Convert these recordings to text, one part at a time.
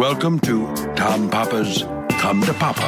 Welcome to Tom Papa's Come to Papa.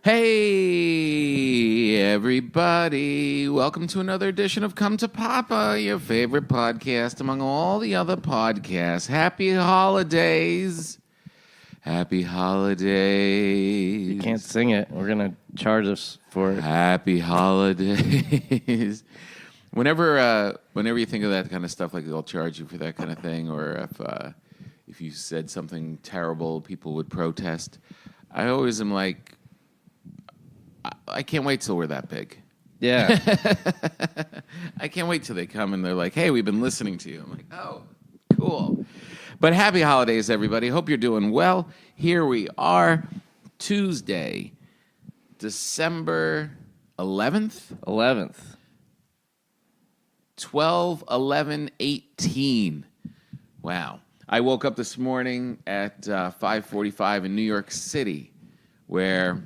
Hey, everybody. Welcome to another edition of Come to Papa, your favorite podcast among all the other podcasts. Happy holidays. Happy holidays. You can't sing it. We're going to charge us for it. Happy holidays. Whenever you think of that kind of stuff, like they'll charge you for that kind of thing, or if you said something terrible, people would protest. I always am like, I can't wait till we're that big. Yeah. I can't wait till they come and they're like, hey, we've been listening to you. I'm like, oh, cool. But happy holidays, everybody. Hope you're doing well. Here we are, Tuesday, December 11th? 11th. 12/11/18. Wow. I woke up this morning at 5:45 in New York City, where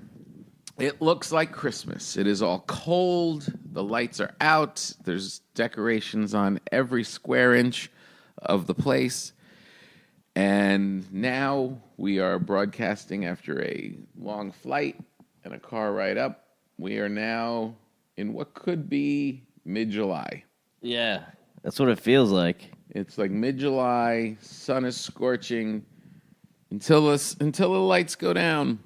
it looks like Christmas. It is all cold. The lights are out. There's decorations on every square inch of the place. And now we are broadcasting after a long flight and a car ride up. We are now in what could be mid-July. Yeah. That's what it feels like. It's like mid-July. Sun is scorching until the lights go down.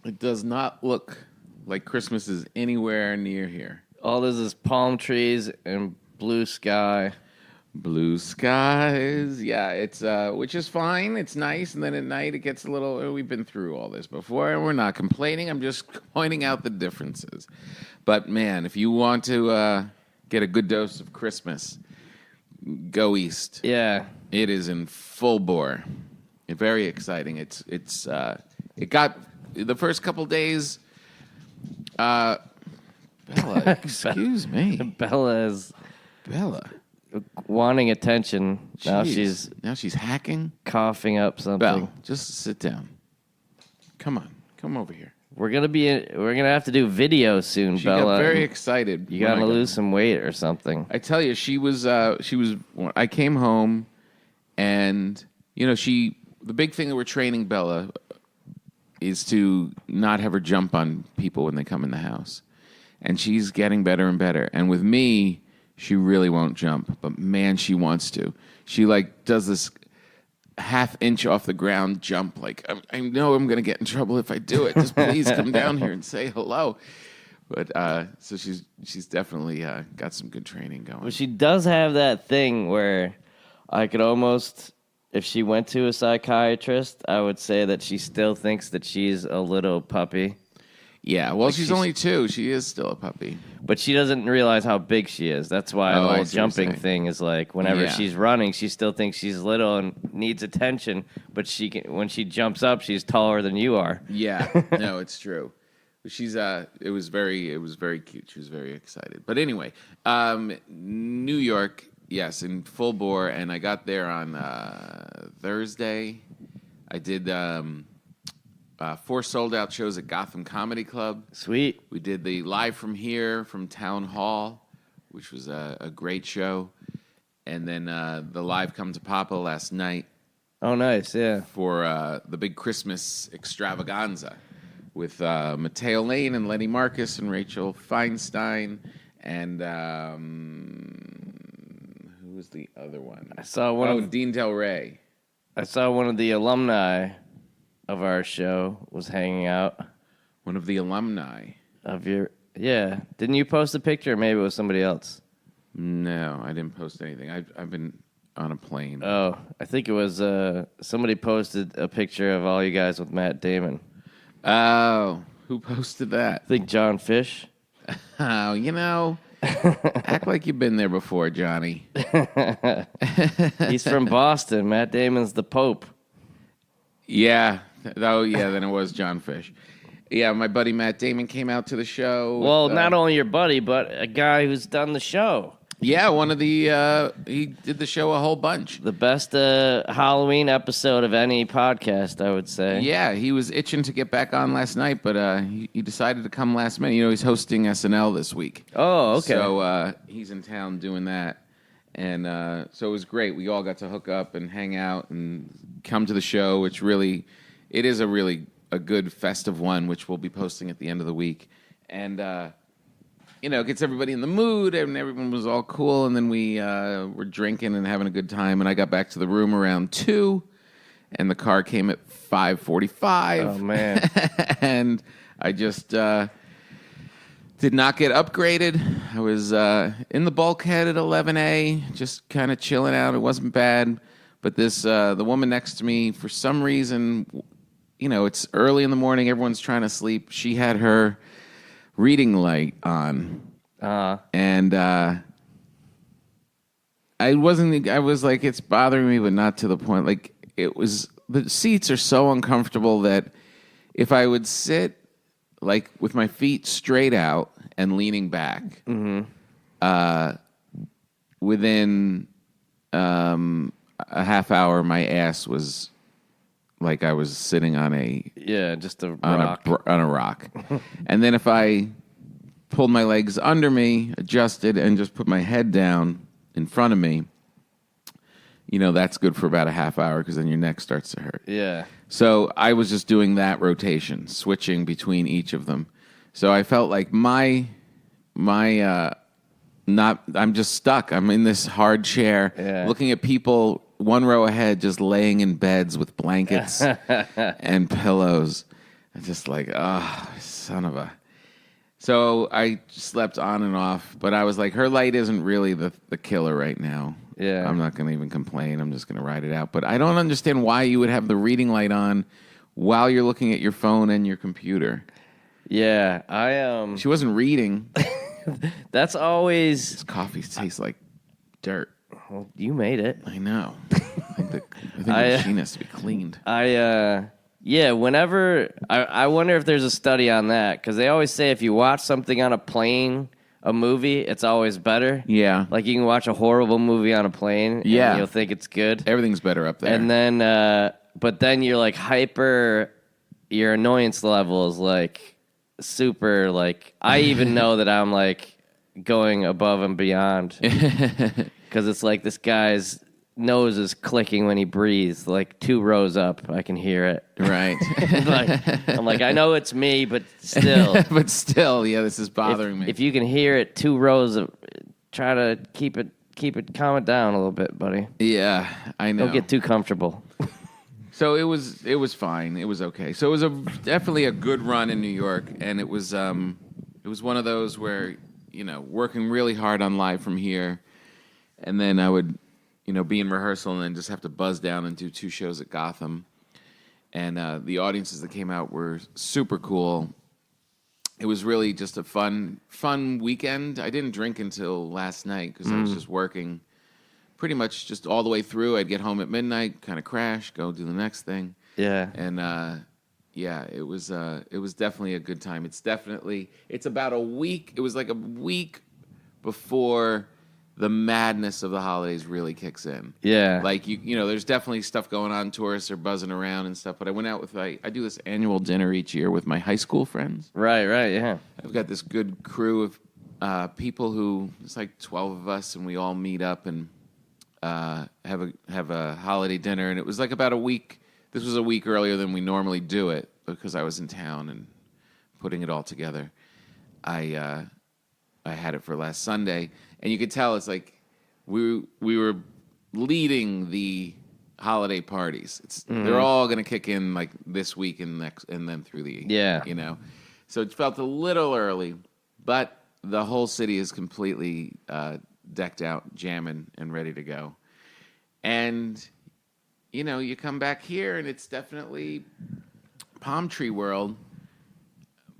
It does not look like Christmas is anywhere near here. All this is palm trees and blue sky. Blue skies, yeah, it's which is fine. It's nice, and then at night it gets a little. We've been through all this before, and we're not complaining. I'm just pointing out the differences. But man, if you want to get a good dose of Christmas, go east. Yeah. It is in full bore. Very exciting. It got. The first couple days, Bella, excuse me. Bella is wanting attention. Jeez. Now she's hacking. Coughing up something. Belle, just sit down. Come on. Come over here. We're gonna have to do video soon, She Bella. got very excited. You gotta lose some weight or something. I tell you, she was. I came home, and the big thing that we're training Bella is to not have her jump on people when they come in the house. And she's getting better and better. And with me, she really won't jump. But man, she wants to. She does this half inch off the ground jump. Like, I know I'm going to get in trouble if I do it. Just please come down here and say hello. But so she's definitely got some good training going. Well, she does have that thing where I could almost... If she went to a psychiatrist, I would say that she still thinks that she's a little puppy. Yeah, well, she's only 2. She is still a puppy. But she doesn't realize how big she is. That's why the whole jumping thing is like, whenever she's running, she still thinks she's little and needs attention. But when she jumps up, she's taller than you are. Yeah, no, it's true. She's it was very cute. She was very excited. But anyway, New York. Yes, in full bore, and I got there on Thursday. I did 4 sold-out shows at Gotham Comedy Club. Sweet. We did the Live From Here from Town Hall, which was a great show. And then the Live Come to Papa last night. Oh, nice, yeah. For the big Christmas extravaganza with Mateo Lane and Lenny Marcus and Rachel Feinstein and... who was the other one? I saw Dean Del Rey. I saw one of the alumni of our show was hanging out. One of the alumni of your Didn't you post a picture? Or maybe it was somebody else. No, I didn't post anything. I've been on a plane. Oh, I think it was somebody posted a picture of all you guys with Matt Damon. Oh, who posted that? I think John Fish. Oh, act like you've been there before, Johnny. He's from Boston. Matt Damon's the Pope. Yeah. Oh, yeah, then it was John Fish. Yeah, my buddy Matt Damon came out to the show. Well, not only your buddy, but a guy who's done the show. Yeah, one of the he did the show a whole bunch. The best Halloween episode of any podcast, I would say. Yeah, he was itching to get back on last night, but he decided to come last minute. You know, he's hosting SNL this week. Oh, okay. So he's in town doing that. And so it was great. We all got to hook up and hang out and come to the show, which really, it is a good festive one, which we'll be posting at the end of the week. And, you know, it gets everybody in the mood, and everyone was all cool. And then we were drinking and having a good time. And I got back to the room around 2, and the car came at 5:45. Oh, man. And I just did not get upgraded. I was in the bulkhead at 11A, just kind of chilling out. It wasn't bad. But the woman next to me, for some reason, you know, it's early in the morning. Everyone's trying to sleep. She had her reading light on. And I was like, it's bothering me, but not to the point. Like, the seats are so uncomfortable that if I would sit, like, with my feet straight out and leaning back, within a half hour, my ass was like I was sitting on just a rock. On a rock. And then if I pulled my legs under me, adjusted, and just put my head down in front of me, you know, that's good for about a half hour because then your neck starts to hurt. Yeah. So I was just doing that rotation, switching between each of them. So I felt like I'm just stuck. I'm in this hard chair, looking at people one row ahead, just laying in beds with blankets and pillows. I'm just like, son of a. So I slept on and off, but I was like, her light isn't really the killer right now. Yeah. I'm not going to even complain. I'm just going to ride it out. But I don't understand why you would have the reading light on while you're looking at your phone and your computer. Yeah, She wasn't reading. That's always... This coffee tastes like dirt. Well, you made it. I know. I think the machine has to be cleaned. Whenever... I wonder if there's a study on that, because they always say if you watch something on a plane, a movie, it's always better. Yeah. Like you can watch a horrible movie on a plane, and you'll think it's good. Everything's better up there. And then, but then you're like your annoyance level is like super, like, I even know that I'm like going above and beyond. Because it's like this guy's nose is clicking when he breathes, like 2 rows up. I can hear it. Right. I'm like, I know it's me, but still. But still, yeah, this is bothering me. If you can hear it 2 rows, try to keep it, calm it down a little bit, buddy. Yeah, I know. Don't get too comfortable. So it was fine. It was okay. So it was definitely a good run in New York, and it was one of those where, you know, working really hard on Live from Here, and then I would, you know, be in rehearsal and then just have to buzz down and do 2 shows at Gotham. And the audiences that came out were super cool. It was really just a fun weekend. I didn't drink until last night because I was just working pretty much just all the way through. I'd get home at midnight, kind of crash, go do the next thing. Yeah. And it was definitely a good time. It's about a week. It was like a week before the madness of the holidays really kicks in. Yeah. Like, you know, there's definitely stuff going on. Tourists are buzzing around and stuff. But I went out with, I do this annual dinner each year with my high school friends. Right, yeah. I've got this good crew of people who, it's like 12 of us, and we all meet up and have a holiday dinner. And it was like about a week. This was a week earlier than we normally do it because I was in town and putting it all together. I had it for last Sunday. And you could tell it's like we were leading the holiday parties. They're all going to kick in like this week and next, and then through the you know. So it felt a little early, but the whole city is completely decked out, jamming and ready to go. And you know, you come back here and it's definitely palm tree world.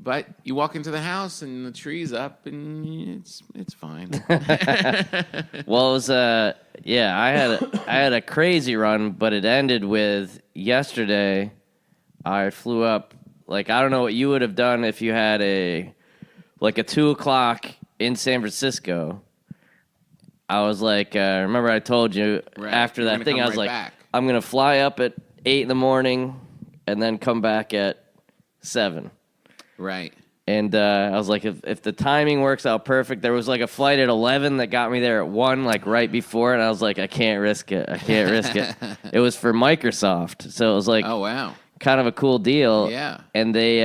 But you walk into the house and the tree's up and it's fine. Well, it was I had a crazy run, but it ended with yesterday. I flew up like, I don't know what you would have done if you had a 2:00 in San Francisco. I was like, remember I told you after You're that gonna thing, come I was right like, back. I'm going to fly up at 8 in the morning and then come back at 7. Right. And I was like, if the timing works out perfect, there was like a flight at 11 that got me there at 1, like right before, and I was like, I can't risk it. I can't risk it. It was for Microsoft, so it was like Oh, wow. kind of a cool deal. Yeah. And they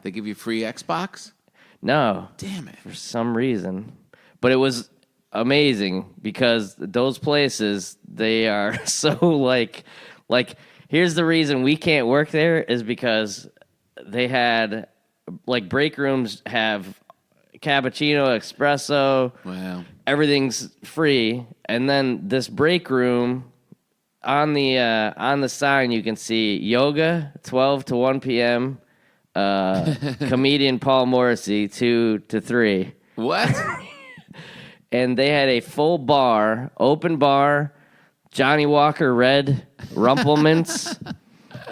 They give you free Xbox? no, Damn it. for some reason, but it was amazing because those places, they are so like here's the reason we can't work there is because they had like break rooms have cappuccino, espresso, Wow. everything's free, and then this break room on the sign you can see yoga 12 to 1 p.m. Comedian Paul Morrissey 2 to 3. What? And they had a full bar, open bar, Johnny Walker Red, Rumplemints,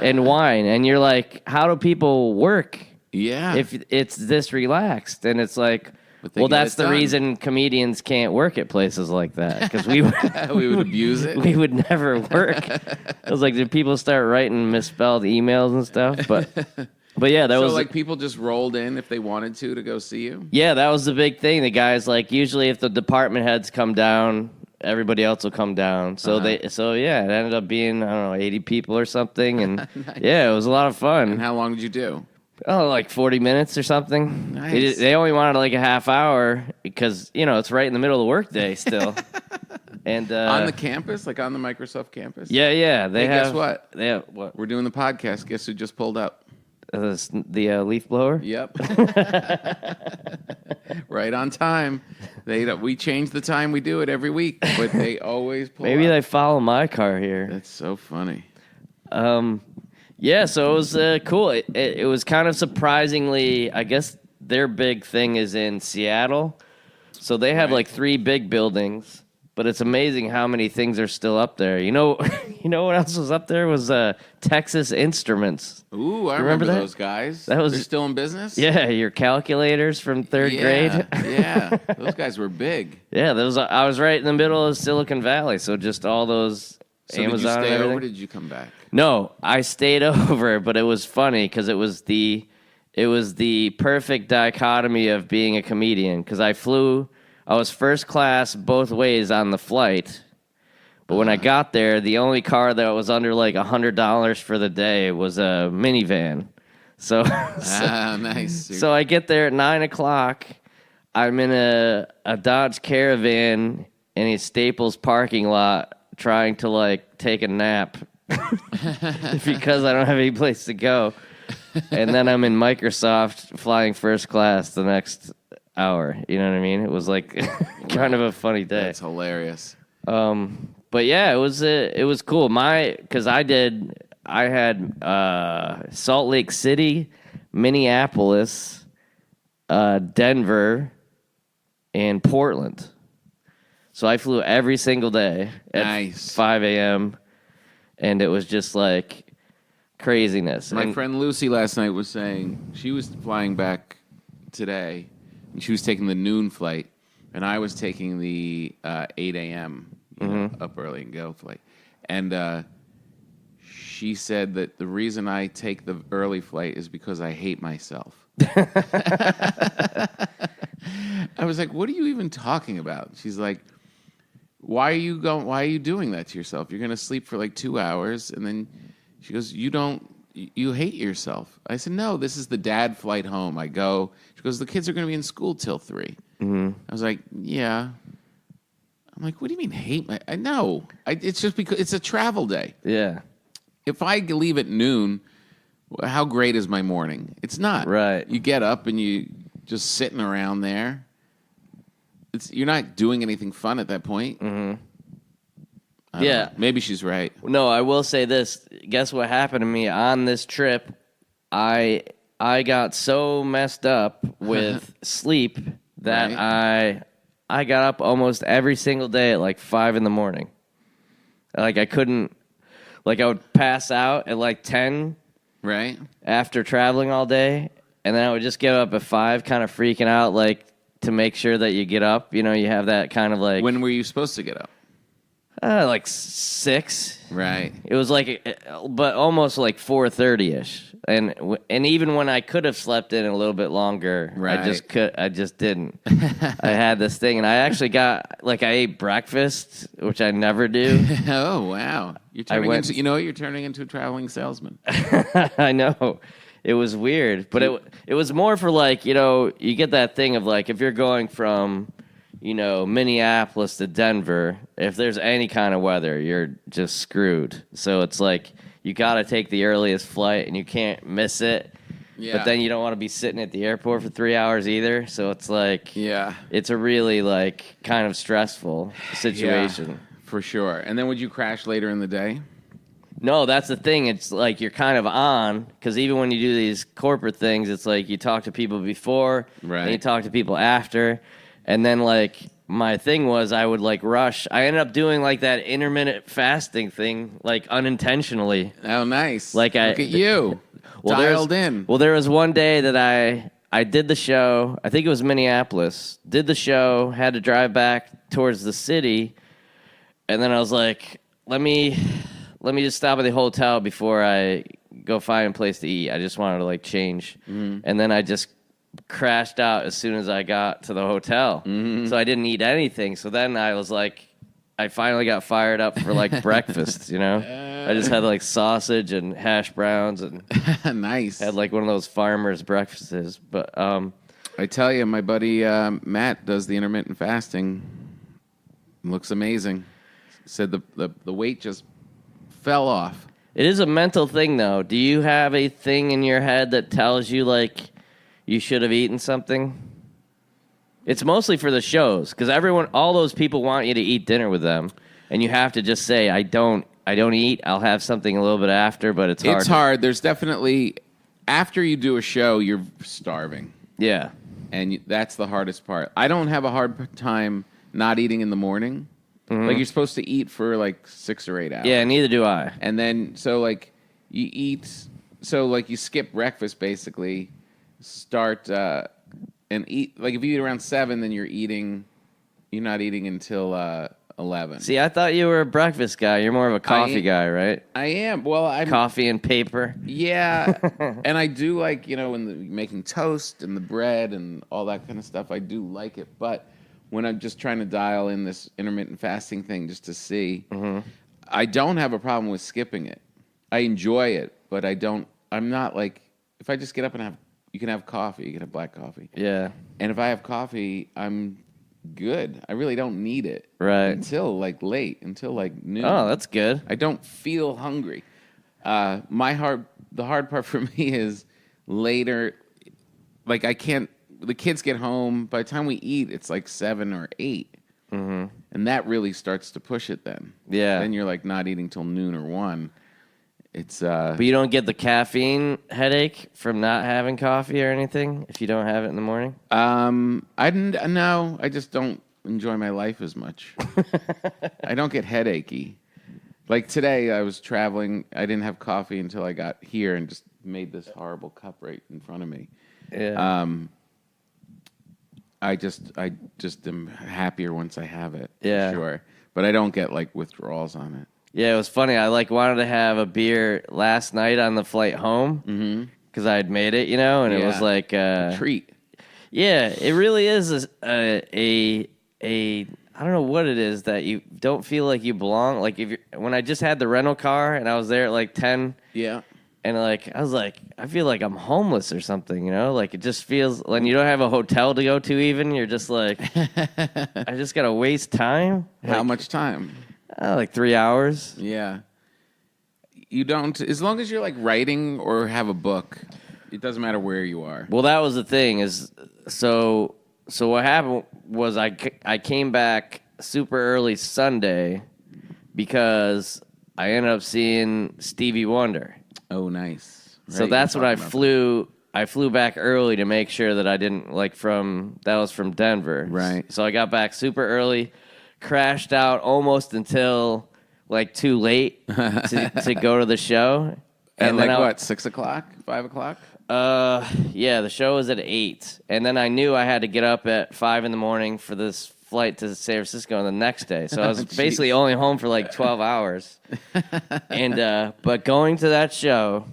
and wine. And you're like, how do people work Yeah. if it's this relaxed? And it's like, But they well, get that's it the done. reason comedians can't work at places like that because we we would abuse it. we would never work. I was like, did people start writing misspelled emails and stuff? But yeah, that So, was like, people just rolled in if they wanted to go see you? yeah, that was the big thing. The guys like usually if the department heads come down, everybody else will come down. So it ended up being I don't know 80 people or something, and yeah, it was a lot of fun. And how long did you do? Oh, like 40 minutes or something. Nice. They only wanted like a half hour because it's right in the middle of the workday still. And On the campus? Like on the Microsoft campus? yeah, they Hey, have. guess what? They have what? We're doing the podcast. Guess who just pulled up? The leaf blower. Yep. Right on time. We change the time we do it every week, but they always pull Maybe up. they follow my car here. That's so funny. Yeah, so it was cool. It was kind of surprisingly, I guess their big thing is in Seattle. So they have Right. like 3 big buildings, but it's amazing how many things are still up there. You know what else was up there was Texas Instruments. Ooh, I remember remember that? those guys. That was- They're still in business? Yeah, your calculators from 3rd grade. Yeah. Those guys were big. Yeah, I was right in the middle of Silicon Valley, so just all those So Amazon did you and stay everything. over? Did you come back? No, I stayed over, but it was funny because it was the perfect dichotomy of being a comedian because I was first class both ways on the flight, but when I got there, the only car that was under like $100 for the day was a minivan. So Nice. so I get there at 9:00. I'm in a Dodge Caravan in a Staples parking lot trying to like take a nap because I don't have any place to go. And then I'm in Microsoft flying first class the next hour. You know what I mean? It was like kind of a funny day. That's hilarious. But yeah, it was cool. Because I had Salt Lake City, Minneapolis, Denver, and Portland. So I flew every single day at Nice. 5 a.m. and it was just like craziness. My And- friend Lucy last night was saying she was flying back today, and she was taking the noon flight, and I was taking the 8 a.m. Up early and go flight. And she said that the reason I take the early flight is because I hate myself. I was like, "What are you even talking about?" She's like, Why are you doing that to yourself? You're going to sleep for like 2 hours, and then she goes, you hate yourself. I said, no, this is the dad flight home. I go. She goes, the kids are going to be in school till 3. Mm-hmm. I was like, yeah. I'm like, what do you mean hate my? I know. It's just because it's a travel day. yeah. If I leave at noon, how great is my morning? It's not. Right. You get up and you just sitting around there. You're not doing anything fun at that point. Mm-hmm. Yeah. Maybe she's right. No, I will say this. Guess what happened to me on this trip? I got so messed up with sleep that Right. I got up almost every single day at like 5 in the morning. Like I couldn't, like I would pass out at like 10, Right. after traveling all day, and then I would just get up at 5, kind of freaking out, like to make sure that you get up. You know, you have that kind of like When were you supposed to get up? like 6. Right. It was like, but almost like 4:30ish, and even when I could have slept in a little bit longer, Right. I just didn't. I had this thing, and I actually I ate breakfast, which I never do. Oh wow! You're turning you're turning into a traveling salesman. I know. It was weird, but it was more for like, you get that thing of like if you're going from, Minneapolis to Denver, if there's any kind of weather, you're just screwed. So it's like you got to take the earliest flight and you can't miss it. Yeah. But then you don't want to be sitting at the airport for 3 hours either. So it's like, Yeah. it's a really like kind of stressful situation. Yeah, for sure. And then would you crash later in the day? No, that's the thing. It's like you're kind of on, because even when you do these corporate things, it's like you talk to people before, Right. and you talk to people after, and then like my thing was I would like rush. I ended up doing like that intermittent fasting thing, like unintentionally. Oh, nice. Like Look at you. Dialed in. Well, there was one day that I did the show. I think it was Minneapolis. Did the show, had to drive back towards the city, and then I was like, let me just stop at the hotel before I go find a place to eat. I just wanted to like change. And then I just crashed out as soon as I got to the hotel. So I didn't eat anything. So then I was like, I finally got fired up for like breakfast, I just had like sausage and hash browns and Nice. had like one of those farmers' breakfasts. But I tell you, my buddy Matt does the intermittent fasting. Looks amazing. Said the weight just fell off. it is a mental thing, though. Do you have a thing in your head that tells you like you should have eaten something? It's mostly for the shows, because all those people want you to eat dinner with them, and you have to just say, I don't eat. I'll have something a little bit after, but it's hard. It's hard. There's definitely, after you do a show, you're starving. Yeah. And that's the hardest part. I don't have a hard time not eating in the morning. Like, you're supposed to eat for like 6 or 8 hours. Yeah, neither do I. And then, so like, you eat, so like you skip breakfast basically, start, and eat, like if you eat around 7, then you're not eating until 11. See, I thought you were a breakfast guy. You're more of a coffee guy, right? I am. Well, I'm. Coffee and paper. Yeah. And I do like, when making toast and the bread and all that kind of stuff, I do like it. But when I'm just trying to dial in this intermittent fasting thing just to see, I don't have a problem with skipping it. I enjoy it, but I'm not like, if I just get up and you can have coffee, you can have black coffee. Yeah. And if I have coffee, I'm good. I really don't need it. Right. Until like noon. Oh, that's good. I don't feel hungry. The hard part for me is later, like the kids get home, by the time we eat, it's like 7 or 8. And that really starts to push it then. Yeah. Then you're like not eating till noon or 1. It's But you don't get the caffeine headache from not having coffee or anything if you don't have it in the morning? no, I just don't enjoy my life as much. I don't get headachy. Like today, I was traveling. I didn't have coffee until I got here and just made this horrible cup right in front of me. Yeah. I just am happier once I have it. Yeah. For sure. But I don't get like withdrawals on it. Yeah, it was funny. I wanted to have a beer last night on the flight home because I had made it, and it was like A treat. Yeah, it really is a I don't know what it is that you don't feel like you belong. Like when I just had the rental car and I was there at like 10. Yeah. And I was like, I feel like I'm homeless or something, Like it just feels when you don't have a hotel to go to. Even you're just like, I just gotta waste time. How much time? Like 3 hours. Yeah. You don't, as long as you're like writing or have a book, it doesn't matter where you are. Well, that was the thing so what happened was I came back super early Sunday because I ended up seeing Stevie Wonder. Oh, nice. So Right, that's you're when I talking about flew. I flew back early to make sure that I didn't that was from Denver. Right. So I got back super early, crashed out almost until like too late to go to the show. At And then like I- what, 6 o'clock, 5 o'clock? Yeah, the show was at 8, and then I knew I had to get up at 5 in the morning for this flight to San Francisco the next day. So I was basically only home for like 12 hours. And but going to that show,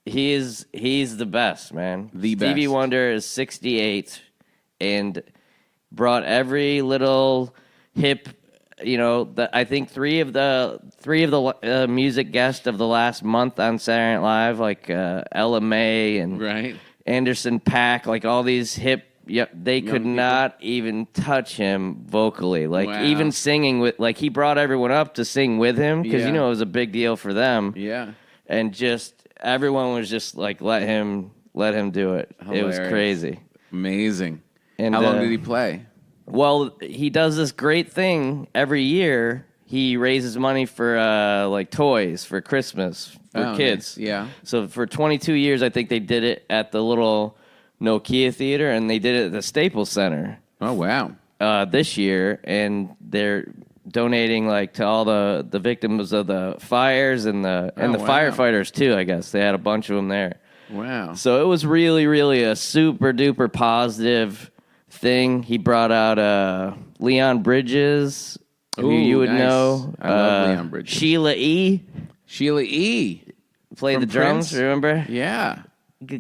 he's the best, man. The Stevie best. Wonder is 68 and brought every little hip. I think three of the music guests of the last month on Saturday Night Live, like Ella May and Right. Anderson .Paak, like all these hip. Yep, they could people. not even touch him vocally. Like Wow. even singing with, like he brought everyone up to sing with him because Yeah. it was a big deal for them. Yeah. And just everyone was just like, let him do it. It was Hilarious. crazy. Amazing. And, How long uh, did he play? Well, he does this great thing every year. He raises money for like toys for Christmas for Oh, kids. nice. Yeah. So for 22 years, I think they did it at the little Nokia Theater, and they did it at the Staples Center Oh, wow. this year, and they're donating like to all the victims of the fires and the wow. firefighters too. I guess they had a bunch of them there. Wow. So it was really, really a super duper positive thing. He brought out Leon Bridges, who Ooh, you would nice. know. I love Leon Bridges. Sheila E. Sheila E. played From the drums. Prince? Remember? Yeah.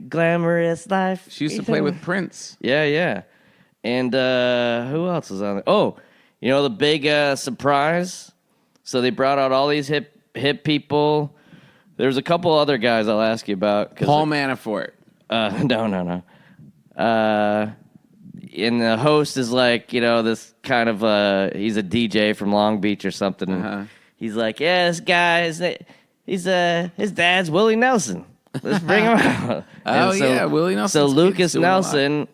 Glamorous life. She used to play with Prince. Yeah. And who else was on there? Oh, the big surprise. So they brought out all these hip people. There's a couple other guys I'll ask you about. Paul Manafort. No. And the host is like, this kind of he's a DJ from Long Beach or something. Uh-huh. He's like, yeah, this guy his dad's Willie Nelson. Let's bring him out. Oh, And yeah, Willie Nelson's So kid's Lucas doing a lot. Nelson,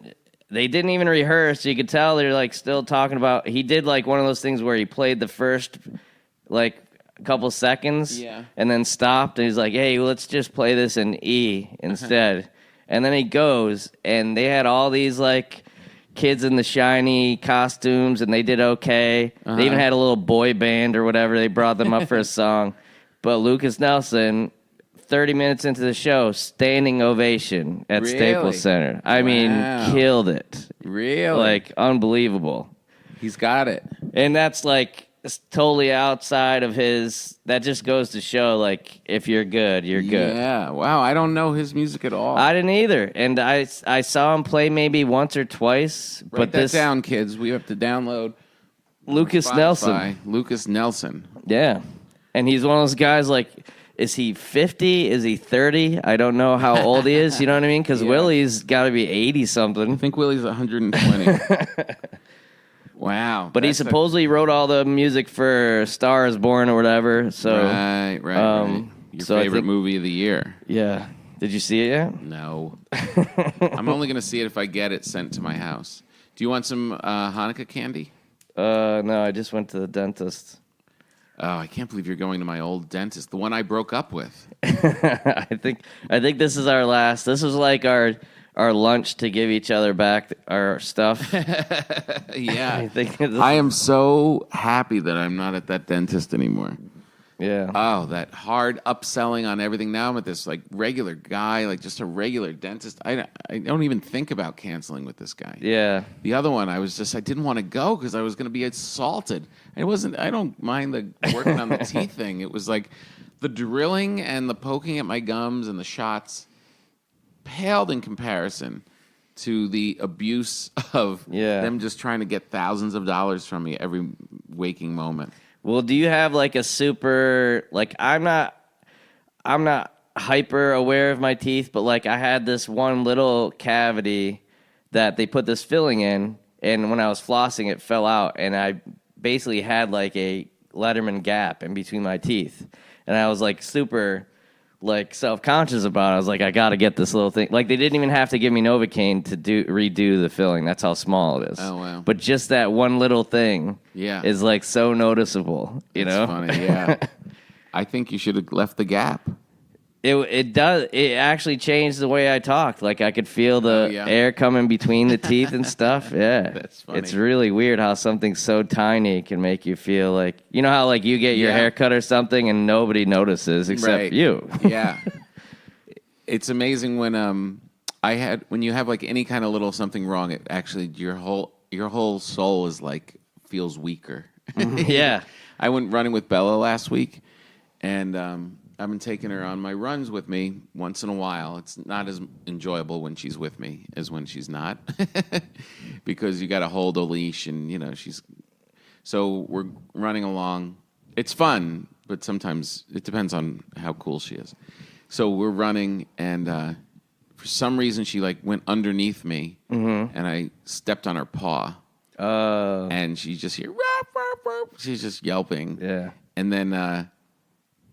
they didn't even rehearse. You could tell they're like still talking about. He did like one of those things where he played the first like couple seconds, Yeah. and then stopped, and he's like, "Hey, let's just play this in E instead." And then he goes, and they had all these like kids in the shiny costumes, and they did okay. They even had a little boy band or whatever. They brought them up for a song, but Lucas Nelson. 30 minutes into the show, standing ovation at Really? Staples Center. I mean, Wow. killed it. Really? Like, unbelievable. He's got it. And that's like it's totally outside of his. That just goes to show, like, if you're good, you're good. Yeah. Wow. I don't know his music at all. I didn't either. And I saw him play maybe once or twice. Write but that this down, kids. We have to download Lucas Spotify. Nelson. Lucas Nelson. Yeah. And he's one of those guys like. Is he 50? Is he 30? I don't know how old he is. You know what I mean? Because Willie's got to be 80 I something. think Willie's 120. Wow. But he That's a- supposedly wrote all the music for Star is Born or whatever. So Right. Your so I favorite think- movie of the year. yeah. Did you see it yet? No. I'm only going to see it if I get it sent to my house. Do you want some Hanukkah candy? No, I just went to the dentist. Oh, I can't believe you're going to my old dentist, the one I broke up with. I think this is our last. This was like our lunch to give each other back our stuff. Yeah. I think this, I am so happy that I'm not at that dentist anymore. yeah. Oh, that hard upselling on everything. Now I'm at this like regular guy, like just a regular dentist. I don't even think about canceling with this guy. Yeah. The other one, I didn't want to go because I was going to be assaulted. I don't mind the working on the teeth thing. It was like the drilling and the poking at my gums and the shots paled in comparison to the abuse of them just trying to get thousands of dollars from me every waking moment. Well, do you have like a super like I'm not hyper aware of my teeth, but like I had this one little cavity that they put this filling in, and when I was flossing it fell out, and I basically had like a Letterman gap in between my teeth. And I was like super like self-conscious about it. I was like, I got to get this little thing. Like they didn't even have to give me Novocaine to redo the filling. That's how small it is. Oh, wow. But just that one little thing Yeah. is like so noticeable, you know? It's funny, yeah. I think you should have left the gap. It does. It actually changed the way I talked. Like I could feel the yeah. air coming between the teeth and stuff. Yeah, That's funny. It's really weird how something so tiny can make you feel like how like you get your Yeah. hair cut or something and nobody notices except Right. you. Yeah. It's amazing when when you have like any kind of little something wrong, it actually your whole soul is like feels weaker. Yeah. I went running with Bella last week, and I've been taking her on my runs with me once in a while. It's not as enjoyable when she's with me as when she's not, because you got to hold a leash, and she's. So we're running along. It's fun, but sometimes it depends on how cool she is. So we're running, and for some reason she like went underneath me, and I stepped on her paw. And she just hear, "Ruff, ruff, ruff." She's just yelping. Yeah. And then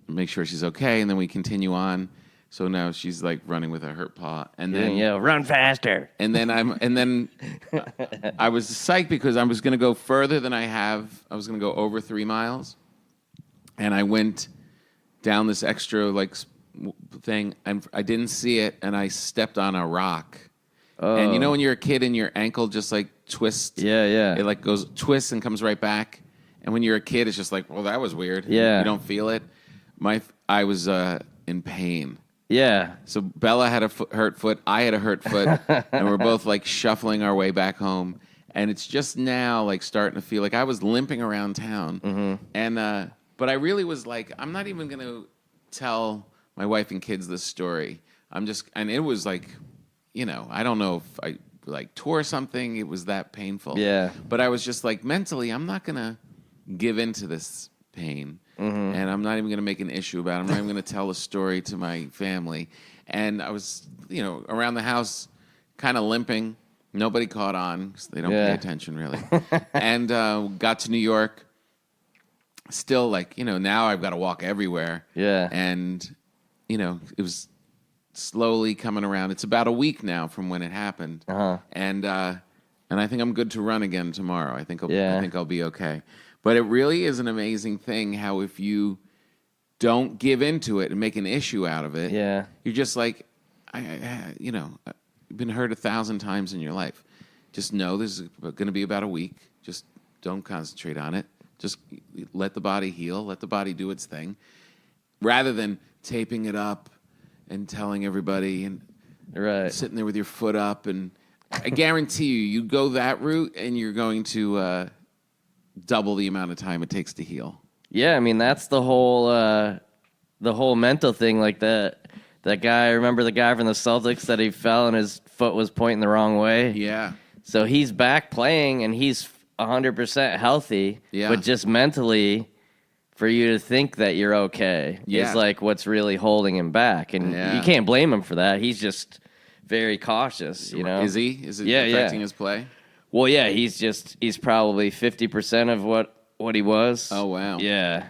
make sure she's okay, and then we continue on. So now she's like running with a hurt paw, and then run faster. and then I was psyched because I was going to go further than I have. I was going to go over 3 miles, and I went down this extra thing, and I didn't see it, and I stepped on a rock. And you know when you're a kid and your ankle just like twists? Yeah. It like goes twists and comes right back. And when you're a kid, it's just like, well, that was weird. Yeah. You don't feel it. I was in pain. Yeah. So Bella had a hurt foot. I had a hurt foot. And we're both like shuffling our way back home. And it's just now like starting to feel like I was limping around town. Mm-hmm. And but I really was like, I'm not even going to tell my wife and kids this story. And it was like, I don't know if I like tore something. It was that painful. Yeah. But I was just like, mentally, I'm not going to give in to this pain. Mm-hmm. And I'm not even going to make an issue about it. I'm not even going to tell a story to my family. And I was, around the house kind of limping. Nobody caught on because they don't pay attention really. And got to New York. Still like, now I've got to walk everywhere. Yeah. And, it was slowly coming around. It's about a week now from when it happened. Uh-huh. And I think I'm good to run again tomorrow. I think I'll be okay. But it really is an amazing thing how if you don't give into it and make an issue out of it, you're just like, you've been hurt 1,000 times in your life. Just know this is going to be about a week. Just don't concentrate on it. Just let the body heal. Let the body do its thing. Rather than taping it up and telling everybody and sitting there with your foot up. And I guarantee you go that route and you're going to double the amount of time it takes to heal. Yeah, I mean, that's the whole mental thing. Like that guy, remember the guy from the Celtics that he fell and his foot was pointing the wrong way? Yeah. So he's back playing and he's 100% healthy. Yeah. But just mentally, for you to think that you're okay is like what's really holding him back. And you can't blame him for that. He's just very cautious, Is he? Is it affecting his play? Well, yeah, he's probably 50% of what he was. Oh, wow. Yeah.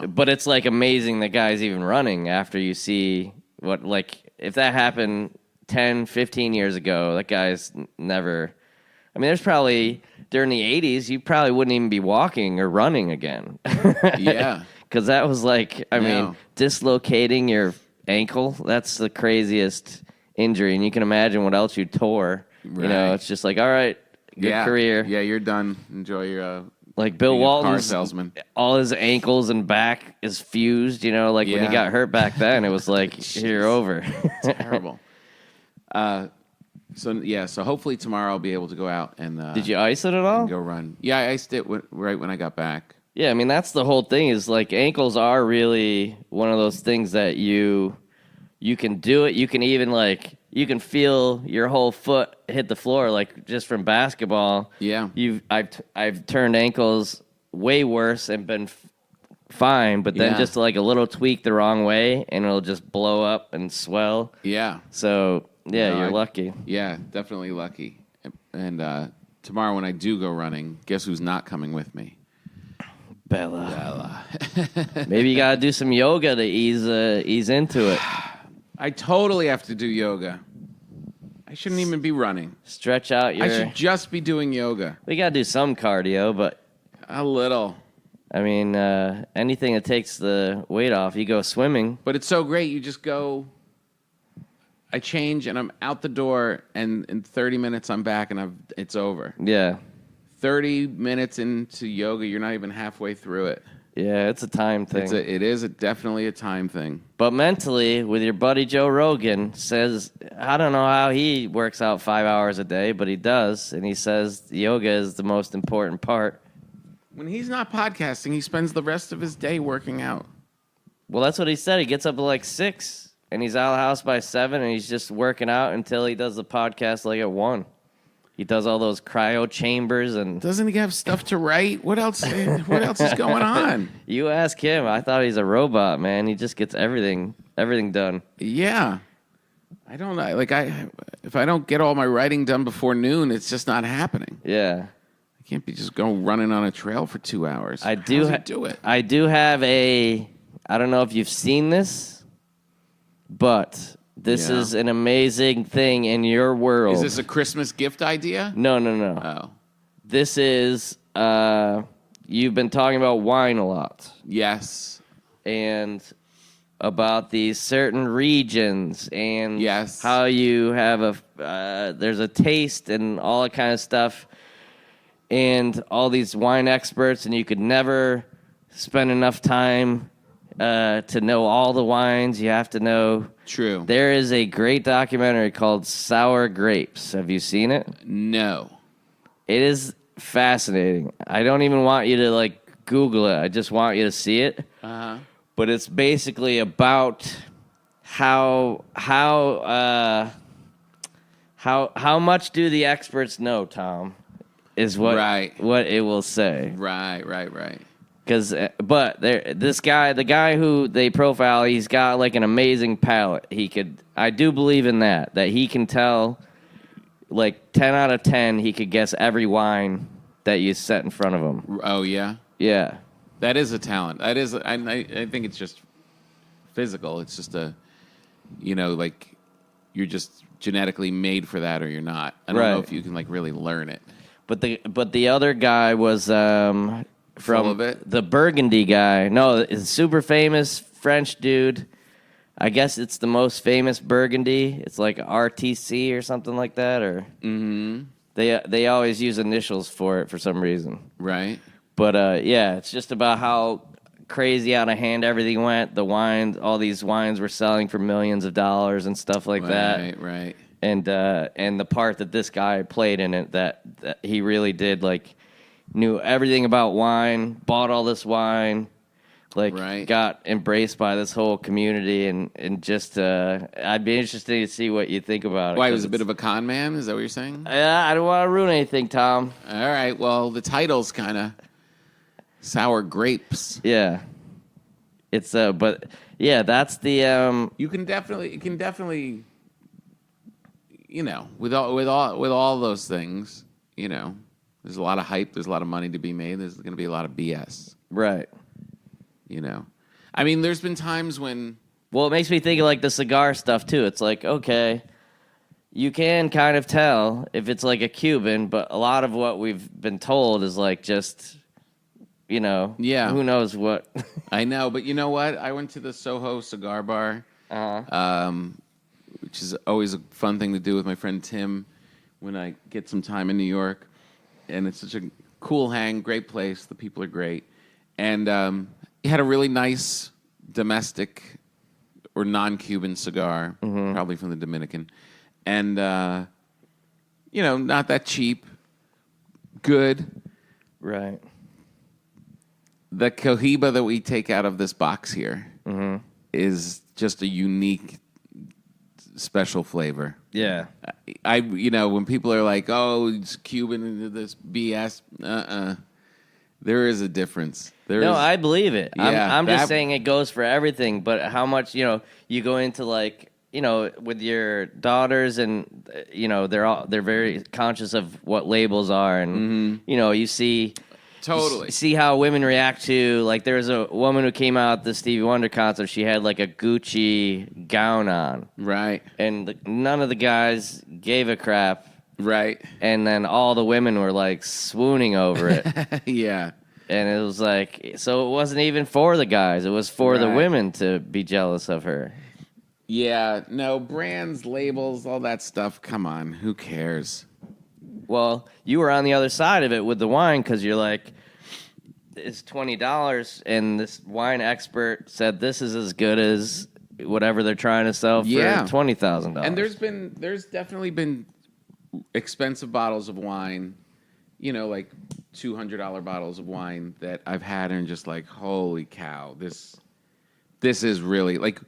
But it's like amazing that guy's even running after you see what, like, if that happened 10, 15 years ago, that guy's never, I mean, there's probably, during the 80s, you probably wouldn't even be walking or running again. Yeah. Because that was like, I mean, dislocating your ankle, that's the craziest injury. And you can imagine what else you tore. Right. It's just like, all right, good career. Yeah, you're done. Enjoy your like Bill Walton's car salesman. All his ankles and back is fused. Like when he got hurt back then, it was like you're over. Terrible. So hopefully tomorrow I'll be able to go out and. Did you ice it at all? Go run. Yeah, I iced it right when I got back. Yeah, I mean that's the whole thing. Is like ankles are really one of those things that you can do it. You can even you can feel your whole foot hit the floor, like just from basketball. Yeah. I've turned ankles way worse and been fine, but then just like a little tweak the wrong way and it'll just blow up and swell. Yeah. So you're lucky. Yeah, definitely lucky. And tomorrow when I do go running, guess who's not coming with me? Bella. Maybe you gotta do some yoga to ease into it. I totally have to do yoga. I shouldn't even be running. Stretch out your... I should just be doing yoga. We got to do some cardio, but... A little. I mean, anything that takes the weight off. You go swimming. But it's so great. You just go... I change, and I'm out the door, and in 30 minutes I'm back, and it's over. Yeah. 30 minutes into yoga, you're not even halfway through it. Yeah, it's a time thing. It is definitely a time thing. But mentally, with your buddy Joe Rogan, says, I don't know how he works out 5 hours a day, but he does. And he says yoga is the most important part. When he's not podcasting, he spends the rest of his day working out. Well, that's what he said. He gets up at like 6, and he's out of the house by 7, and he's just working out until he does the podcast like at 1. He does all those cryo chambers and... Doesn't he have stuff to write? What else? What else is going on? You ask him. I thought he's a robot, man. He just gets everything done. Yeah, I don't know. Like if I don't get all my writing done before noon, it's just not happening. Yeah. I can't be just going running on a trail for 2 hours. I do do it. I do have a... I don't know if you've seen this, but this is an amazing thing in your world. Is this a Christmas gift idea? No. Oh, This is... you've been talking about wine a lot. yes. And about these certain regions and Yes. how you have there's a taste and all that kind of stuff and all these wine experts, and you could never spend enough time to know all the wines you have to know. True. There is a great documentary called Sour Grapes. Have you seen it? No. It is fascinating. I don't even want you to like Google it. I just want you to see it. Uh-huh. But it's basically about how much do the experts know, Tom? Is what what it will say. Right. But the guy who they profile, he's got like an amazing palate. I do believe in that he can tell, like 10 out of 10, he could guess every wine that you set in front of him. Oh yeah. Yeah. That is a talent. That is. I think it's just physical. It's just like you're just genetically made for that, or you're not. I don't know if you can like really learn it. But the other guy was from Full of it? the Burgundy guy. No, it's a super famous French dude. I guess it's the most famous Burgundy. It's like RTC or something like that. Or they always use initials for it for some reason. Right. But yeah, it's just about how crazy out of hand everything went. The wines, all these wines were selling for millions of dollars and stuff like that. Right. And the part that this guy played in it, that he really did, like, knew everything about wine, bought all this wine, like, got embraced by this whole community, and just, I'd be interested to see what you think about it. Why, he was a bit of a con man? Is that what you're saying? I don't want to ruin anything, Tom. All right. Well, the title's kind of Sour Grapes. Yeah. It's, but, yeah, that's the, You can definitely, with all those things, there's a lot of hype, there's a lot of money to be made, there's going to be a lot of BS. right. I mean, there's been times when... Well, it makes me think of, like, the cigar stuff, too. It's like, okay, you can kind of tell if it's, like, a Cuban, but a lot of what we've been told is, like, just, Yeah. who knows what. I know, but you know what? I went to the Soho Cigar Bar, which is always a fun thing to do with my friend Tim when I get some time in New York. And it's such a cool hang, great place. The people are great. And he had a really nice domestic or non-Cuban cigar, probably from the Dominican. And, not that cheap. Good. Right. The Cohiba that we take out of this box here is just a unique, special flavor. Yeah. When people are like, "Oh, it's Cuban and this BS," there is a difference. I believe it. Yeah, I'm just saying it goes for everything. But how much you go into, like, with your daughters, and they're very conscious of what labels are, and you see. Totally. See how women react to, like, there was a woman who came out at the Stevie Wonder concert. She had, like, a Gucci gown on. Right. And none of the guys gave a crap. Right. And then all the women were, like, swooning over it. Yeah. And it was like, so it wasn't even for the guys. It was for the women to be jealous of her. Yeah. No, brands, labels, all that stuff. Come on. Who cares? Well, you were on the other side of it with the wine because you're like, is $20, and this wine expert said this is as good as whatever they're trying to sell for $20,000. And there's definitely been expensive bottles of wine, like $200 bottles of wine that I've had and just like, holy cow, this is really like.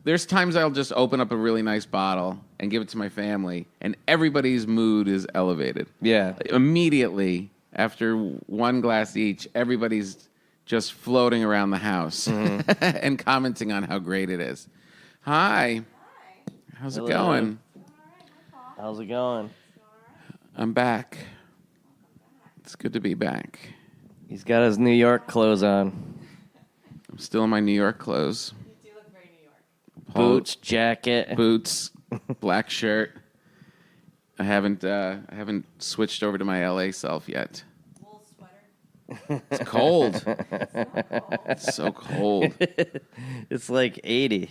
There's times I'll just open up a really nice bottle and give it to my family, and everybody's mood is elevated. Yeah. Immediately after one glass each, everybody's just floating around the house and commenting on how great it is. Hi. How's it going? How's it going? I'm back. It's good to be back. He's got his New York clothes on. I'm still in my New York clothes. Boots, jacket, boots, black shirt. I haven't switched over to my LA self yet. Wool sweater. It's cold. It's so cold. It's like 80.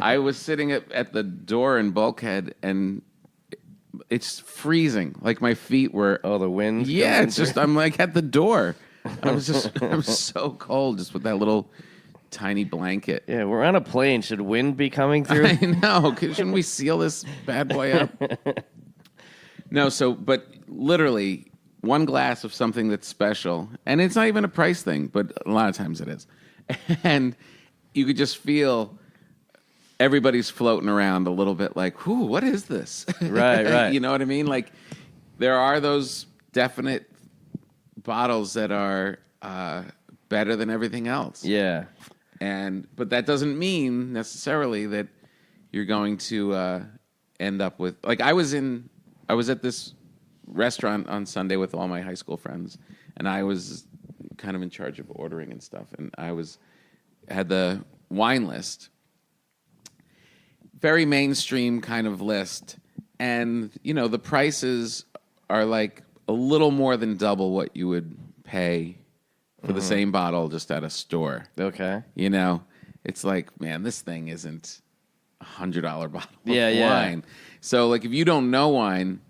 I was sitting at the door in Bulkhead, and it's freezing. Like my feet were. Oh, the wind. Yeah, it's just I'm like at the door. I'm so cold just with that little tiny blanket. Yeah, we're on a plane. Should wind be coming through? I know. Shouldn't we seal this bad boy up? No, but literally one glass of something that's special, and it's not even a price thing, but a lot of times it is. And you could just feel everybody's floating around a little bit like, whoo, what is this? Right. You know what I mean? Like there are those definite bottles that are better than everything else. Yeah. But that doesn't mean necessarily that you're going to end up with like I was at this restaurant on Sunday with all my high school friends, and I was kind of in charge of ordering and stuff, and I had the wine list, very mainstream kind of list, and the prices are like a little more than double what you would pay for the same bottle just at a store. Okay. It's like, man, this thing isn't $100 bottle of Yeah. wine. So, like, if you don't know wine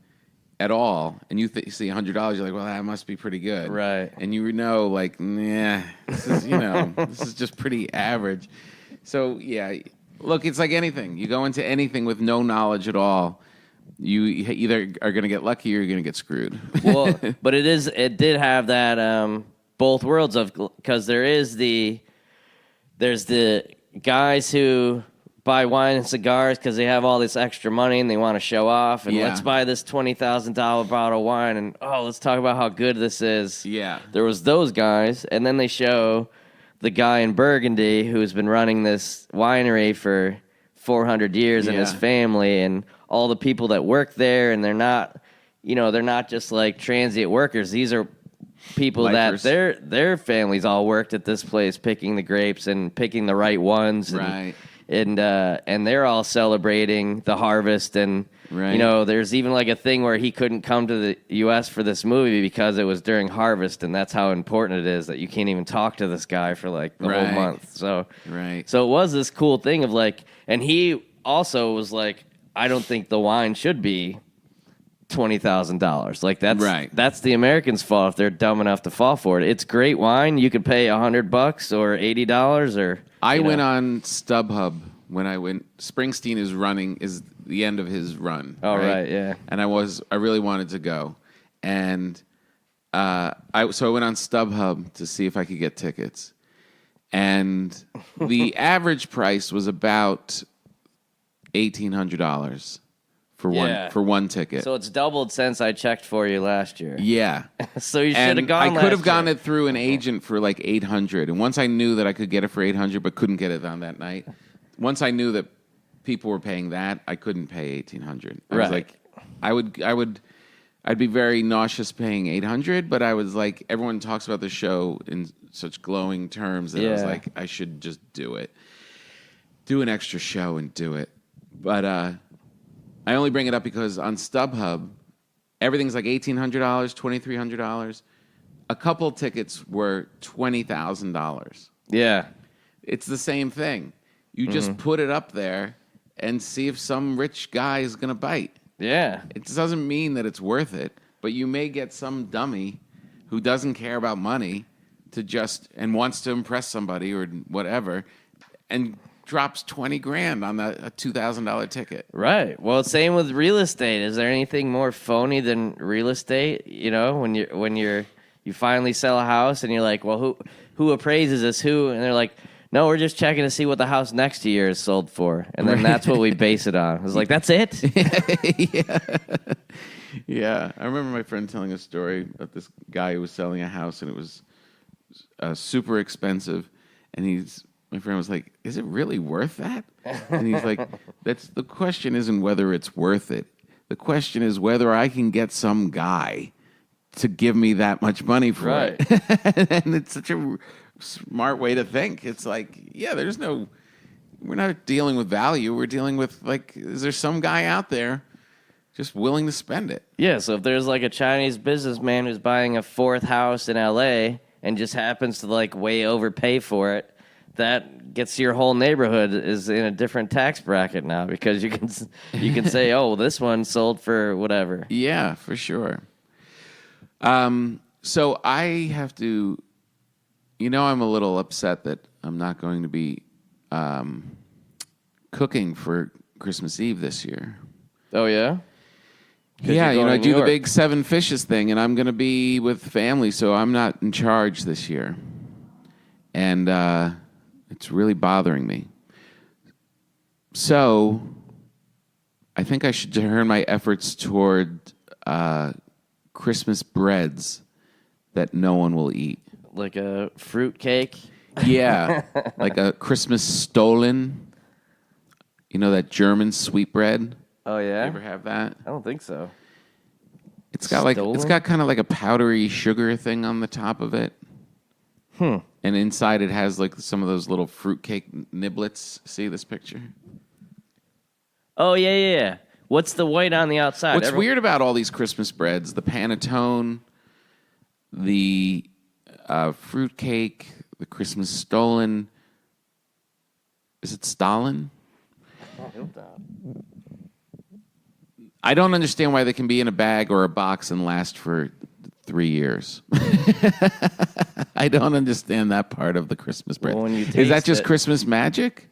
at all and you see $100, you're like, well, that must be pretty good. Right. And like, nah, this is, this is just pretty average. So, yeah, look, it's like anything. You go into anything with no knowledge at all, you either are going to get lucky or you're going to get screwed. Well, but it did have that both worlds of, because there's the guys who buy wine and cigars because they have all this extra money and they want to show off, and let's buy this $20,000 bottle of wine, and let's talk about how good this is. Yeah. There was those guys, and then they show the guy in Burgundy who's been running this winery for 400 years and his family and all the people that work there, and they're not just like transient workers. These are people Lifers. that their families all worked at this place picking the grapes and picking the right ones. Right. And they're all celebrating the harvest, and Right. there's even like a thing where he couldn't come to the U.S. for this movie because it was during harvest, and that's how important it is that you can't even talk to this guy for like the whole month. So Right. so it was this cool thing of like, and he also was like, I don't think the wine should be $20,000. Like that's the Americans' fault if they're dumb enough to fall for it. It's great wine. You could pay $100 or $80 or. I went on StubHub when I went. Springsteen is the end of his run. Oh, right, yeah. And I really wanted to go, and I went on StubHub to see if I could get tickets, and the average price was about $1,800 for one ticket. So it's doubled since I checked for you last year. Yeah. So you should have gone. I could have gotten it through an agent for like $800, and once I knew that I could get it for $800, but couldn't get it on that night. Once I knew that people were paying that, I couldn't pay $1,800. I was like, I'd be very nauseous paying $800, but I was like, everyone talks about the show in such glowing terms that I was like, I should just do it, do an extra show and do it. But I only bring it up because on StubHub, everything's like $1,800, $2,300. A couple tickets were $20,000. Yeah. It's the same thing. You just put it up there and see if some rich guy is going to bite. Yeah. It doesn't mean that it's worth it, but you may get some dummy who doesn't care about money and wants to impress somebody or whatever, and drops 20 grand on a $2,000 ticket. Right. Well, same with real estate. Is there anything more phony than real estate? You know, when you finally sell a house and you're like, well, who appraises this? Who? And they're like, no, we're just checking to see what the house next to you is sold for, and then that's what we base it on. It's like, that's it. Yeah, I remember my friend telling a story of this guy who was selling a house, and it was super expensive, and my friend was like, "Is it really worth that?" And he's like, the question isn't whether it's worth it. The question is whether I can get some guy to give me that much money for it." And it's such a smart way to think. It's like, yeah, we're not dealing with value. We're dealing with, like, is there some guy out there just willing to spend it? Yeah, so if there's like a Chinese businessman who's buying a fourth house in LA and just happens to like way overpay for it, that gets your whole neighborhood is in a different tax bracket now, because you can say, oh, this one sold for whatever. Yeah, for sure. So I have to, I'm a little upset that I'm not going to be cooking for Christmas Eve this year. Oh, yeah? Yeah, you're going I to do New the York. big 7 fishes thing, and I'm going to be with family, so I'm not in charge this year. And it's really bothering me. So I think I should turn my efforts toward Christmas breads that no one will eat. Like a fruit cake? Yeah, like a Christmas Stollen. You know, that German sweetbread? Oh, You yeah? ever have that? I don't think so. It's got Stollen? kind of like a powdery sugar thing on the top of it. And inside it has like some of those little fruitcake niblets. See this picture? Oh, yeah. What's the white on the outside? What's weird about all these Christmas breads, the panettone, the fruitcake, the Christmas Stollen. Is it Stalin? I don't understand why they can be in a bag or a box and last for 3 years. I don't understand that part of the Christmas bread. Well, when you Is that taste just it- Christmas magic?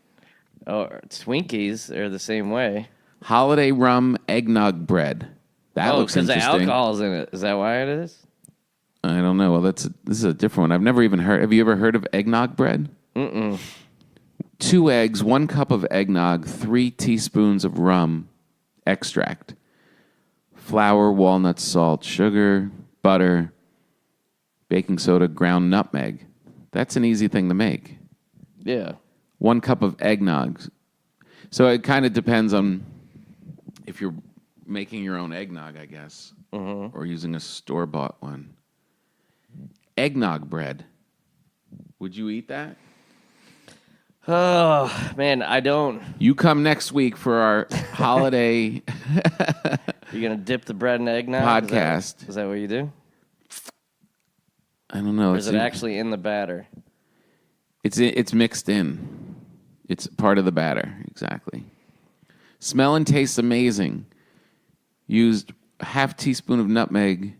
Oh, Twinkies are the same way. Holiday rum eggnog bread. That looks because the interesting. alcohol's in it. Is that why it is? I don't know. Well, this is a different one. I've never even heard. Have you ever heard of eggnog bread? 2 eggs, 1 cup of eggnog, 3 teaspoons of rum extract, flour, walnut, salt, sugar, butter, baking soda, ground nutmeg. That's an easy thing to make. Yeah. 1 cup of eggnog. So it kind of depends on if you're making your own eggnog, I guess, or using a store-bought one. Eggnog bread. Would you eat that? Oh, man, I don't. You come next week for our holiday You're going to dip the bread in eggnog? podcast. Is that what you do? I don't know. Or is it actually in the batter? It's mixed in. It's part of the batter, exactly. Smell and taste amazing. Used a half teaspoon of nutmeg,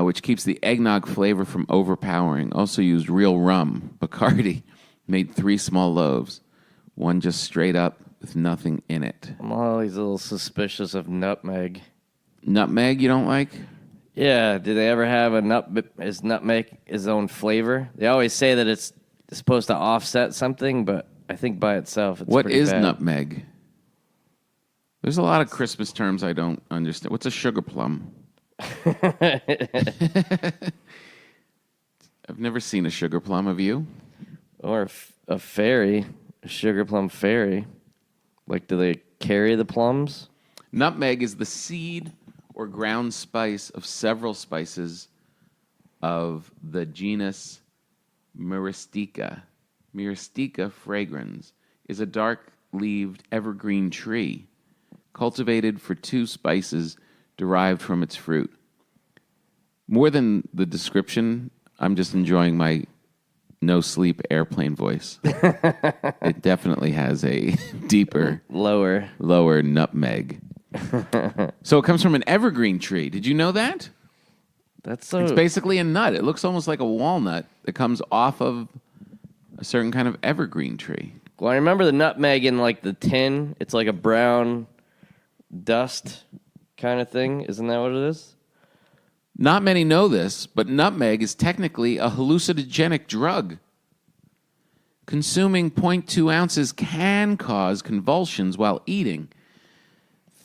which keeps the eggnog flavor from overpowering. Also used real rum, Bacardi. Made 3 small loaves. 1 just straight up with nothing in it. I'm always a little suspicious of nutmeg. Nutmeg you don't like? Yeah, do they ever have is nutmeg its own flavor? They always say that it's supposed to offset something, but I think by itself it's What pretty is bad. nutmeg? There's a lot of Christmas terms I don't understand. What's a sugar plum? I've never seen a sugar plum, have you? Or a fairy, a sugar plum fairy. Like, do they carry the plums? Nutmeg is the seed or ground spice of several spices of the genus Myristica. Myristica fragrans is a dark-leaved evergreen tree cultivated for 2 spices derived from its fruit. More than the description, I'm just enjoying my no-sleep airplane voice. It definitely has a deeper, Lower. lower nutmeg. So it comes from an evergreen tree. Did you know that? That's so. It's basically a nut. It looks almost like a walnut that comes off of a certain kind of evergreen tree. Well, I remember the nutmeg in like the tin. It's like a brown dust kind of thing. Isn't that what it is? Not many know this, but nutmeg is technically a hallucinogenic drug. Consuming 0.2 ounces can cause convulsions while eating.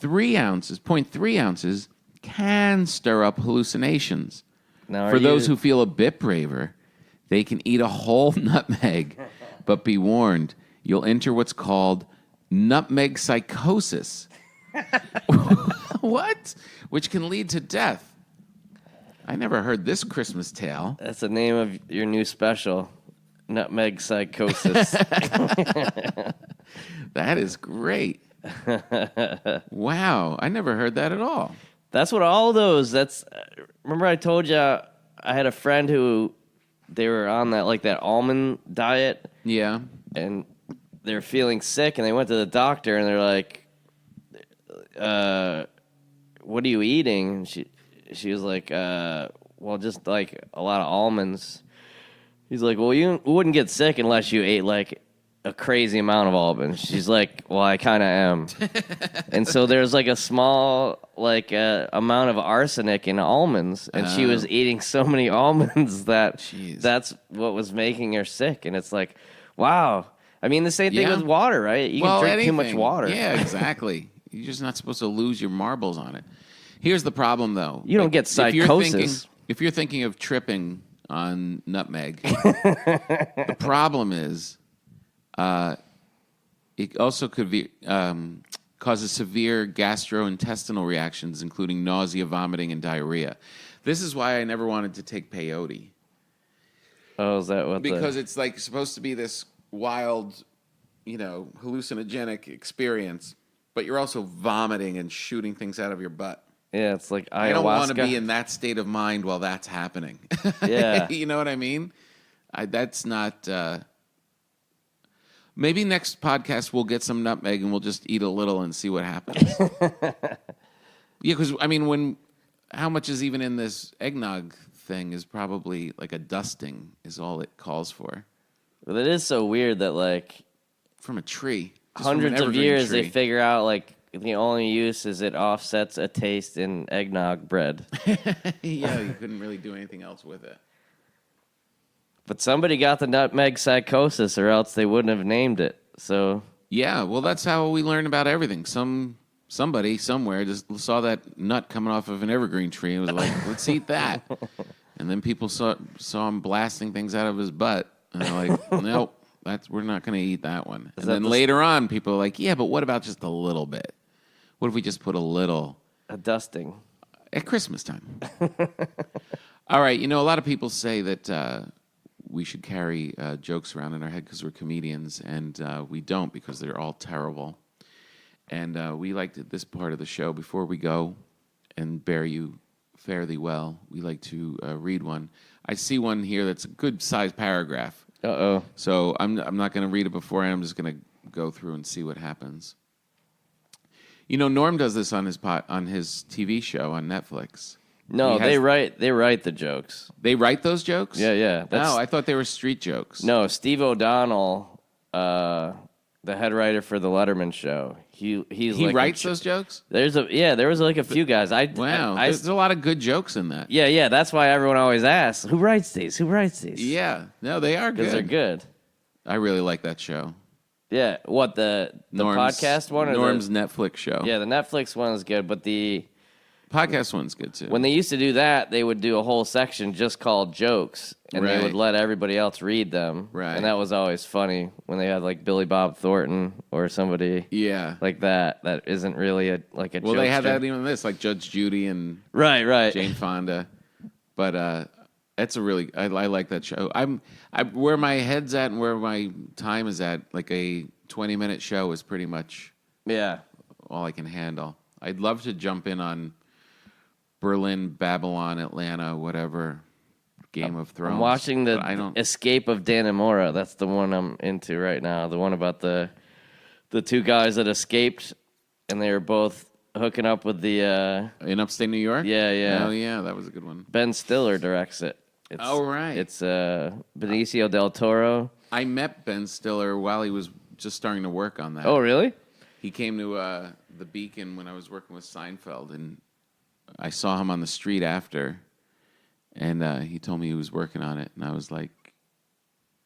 0.3 ounces, can stir up hallucinations. Now, For those who feel a bit braver, they can eat a whole nutmeg, but be warned, you'll enter what's called nutmeg psychosis. What? Which can lead to death. I never heard this Christmas tale. That's the name of your new special, Nutmeg Psychosis. That is great. Wow, I never heard that at all. That's what all those. Remember I told you I had a friend who they were on that almond diet, Yeah. and they were feeling sick, and they went to the doctor, and they're like, "What are you eating?" And she was like, "Well, just like a lot of almonds." He's like, "Well, you wouldn't get sick unless you ate like a crazy amount of almonds." She's like, "Well, I kind of am." And so there's like a small amount of arsenic in almonds, and she was eating so many almonds that Jeez. that's what was making her sick. And it's like, wow. I mean, the same thing Yeah. with water, right? You can drink too much anything. water. Yeah, exactly. You're just not supposed to lose your marbles on it. Here's the problem, though. You don't get psychosis. If you're thinking of tripping on nutmeg, the problem is it also could be causes severe gastrointestinal reactions, including nausea, vomiting, and diarrhea. This is why I never wanted to take peyote. Oh, is that what? Because it's like supposed to be this wild, hallucinogenic experience, but you're also vomiting and shooting things out of your butt. Yeah, it's like ayahuasca. I don't want to be in that state of mind while that's happening. Yeah. You know what I mean? That's not... maybe next podcast we'll get some nutmeg and we'll just eat a little and see what happens. Yeah, because, how much is even in this eggnog thing is probably like a dusting is all it calls for. But it is so weird that From a tree. Just from an hundreds of evergreen years tree. they figure out the only use is it offsets a taste in eggnog bread. Yeah, you couldn't really do anything else with it. But somebody got the nutmeg psychosis, or else they wouldn't have named it. So Yeah, well, that's how we learn about everything. Somebody somewhere just saw that nut coming off of an evergreen tree and was like, let's eat that. And then people saw him blasting things out of his butt. And they're like, nope, we're not going to eat that one. And then later on, people are like, yeah, but what about just a little bit? What if we just put a little a dusting. at Christmas time? All right, a lot of people say that we should carry jokes around in our head because we're comedians, and we don't because they're all terrible. And we like this part of the show, before we go and bear you fare thee well, we like to read one. I see one here that's a good-sized paragraph. Uh-oh. So I'm not going to read it beforehand. I'm just going to go through and see what happens. Norm does this on his TV show on Netflix. No, they write the jokes. They write those jokes? Yeah. No, I thought they were street jokes. No, Steve O'Donnell, the head writer for the Letterman show. He writes those jokes? There was a few guys. Wow, there's a lot of good jokes in that. Yeah. That's why everyone always asks, "Who writes these? Who writes these?" Yeah, no, they are good. Because they're good. I really like that show. Yeah. What the podcast one or Norm's Netflix show? Yeah, the Netflix one is good, but the podcast one's good too. when they used to do that, they would do a whole section just called jokes, and they Right. would let everybody else read them. Right. And that was always funny when they had like Billy Bob Thornton or somebody Yeah. like that isn't really a Well, joke. they had that even in this, like Judge Judy and Right. Jane Fonda. But that's a really I like that show. I'm where my head's at and where my time is at. Like a 20-minute show is pretty much Yeah. all I can handle. I'd love to jump in on Berlin, Babylon, Atlanta, whatever. Game of Thrones. I'm watching but I don't. Escape of Dannemora. That's the one I'm into right now. The one about the two guys that escaped, and they were both hooking up with the In upstate New York? Yeah. Oh, yeah, that was a good one. Ben Stiller directs it. It's, Oh, right. It's Benicio del Toro. I met Ben Stiller while he was just starting to work on that. Oh, really? He came to the Beacon when I was working with Seinfeld, and I saw him on the street after, and he told me he was working on it, and I was like,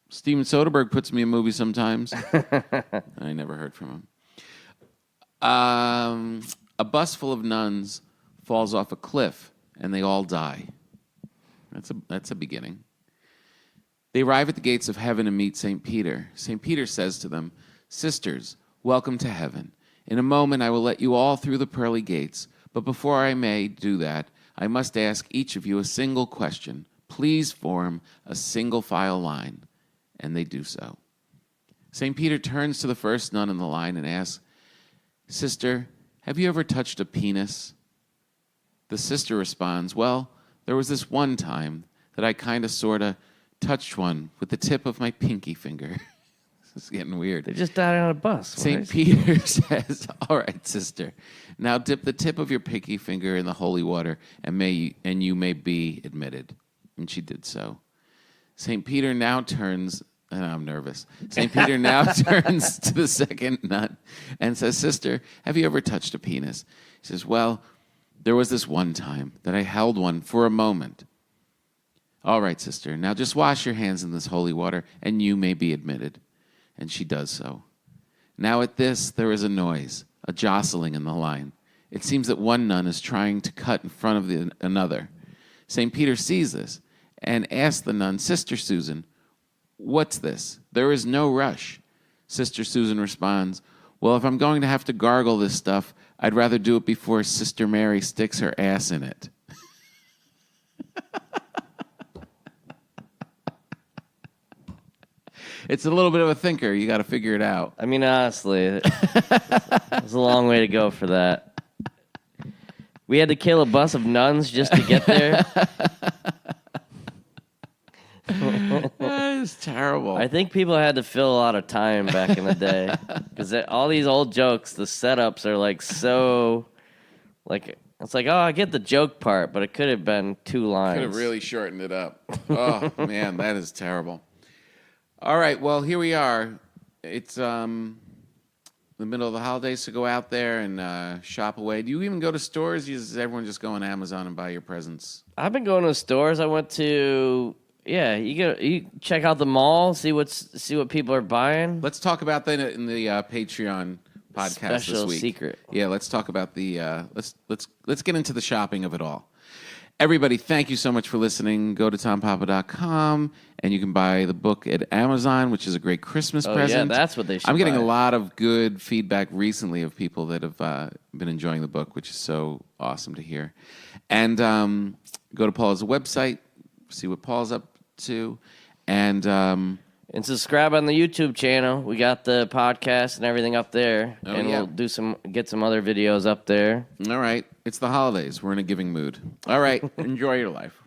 Steven Soderbergh puts me in movies sometimes. I never heard from him. A bus full of nuns falls off a cliff, and they all die. That's a beginning. They arrive at the gates of heaven and meet St. Peter. St. Peter says to them, "Sisters, welcome to heaven. In a moment I will let you all through the pearly gates, but before I may do that, I must ask each of you a single question. Please form a single file line." And they do so. St. Peter turns to the first nun in the line and asks, "Sister, have you ever touched a penis?" The sister responds, "Well, there was this one time that I kind of, sort of touched one with the tip of my pinky finger." This is getting weird. They just died on a bus. St. Peter says, "All right, sister, now dip the tip of your pinky finger in the holy water, and you may be admitted." And she did so. St. Peter now turns, and I'm nervous. St. Peter now turns to the second nun and says, "Sister, have you ever touched a penis?" She says, "Well, there was this one time that I held one for a moment." "All right, sister, now just wash your hands in this holy water, and you may be admitted." And she does so. Now at this, there is a noise, a jostling in the line. It seems that one nun is trying to cut in front of another. St. Peter sees this and asks the nun, "Sister Susan, what's this? There is no rush." Sister Susan responds, "Well, if I'm going to have to gargle this stuff, I'd rather do it before Sister Mary sticks her ass in it." It's a little bit of a thinker. You got to figure it out. I mean, honestly, there's a long way to go for that. We had to kill a bus of nuns just to get there. That is terrible. I think people had to fill a lot of time back in the day because all these old jokes, the setups are like so, like it's like, oh, I get the joke part, but it could have been 2 lines. Could have really shortened it up. Oh man, that is terrible. All right, well here we are. It's the middle of the holidays, so go out there and shop away. Do you even go to stores? Does everyone just go on Amazon and buy your presents? I've been going to stores. I went to. Yeah, you check out the mall, see what people are buying. Let's talk about that in the Patreon podcast Special this week. secret. Yeah, let's talk about the let's get into the shopping of it all. Everybody, thank you so much for listening. Go to tompapa.com and you can buy the book at Amazon, which is a great Christmas present. Yeah, that's what they should I'm getting buy. a lot of good feedback recently of people that have been enjoying the book, which is so awesome to hear. And go to Paul's website, see what Paul's up to, and subscribe on the YouTube channel. We got the podcast and everything up there, Oh, and yeah. we'll get some other videos up there. all right, it's the holidays. We're in a giving mood. All right, enjoy your life.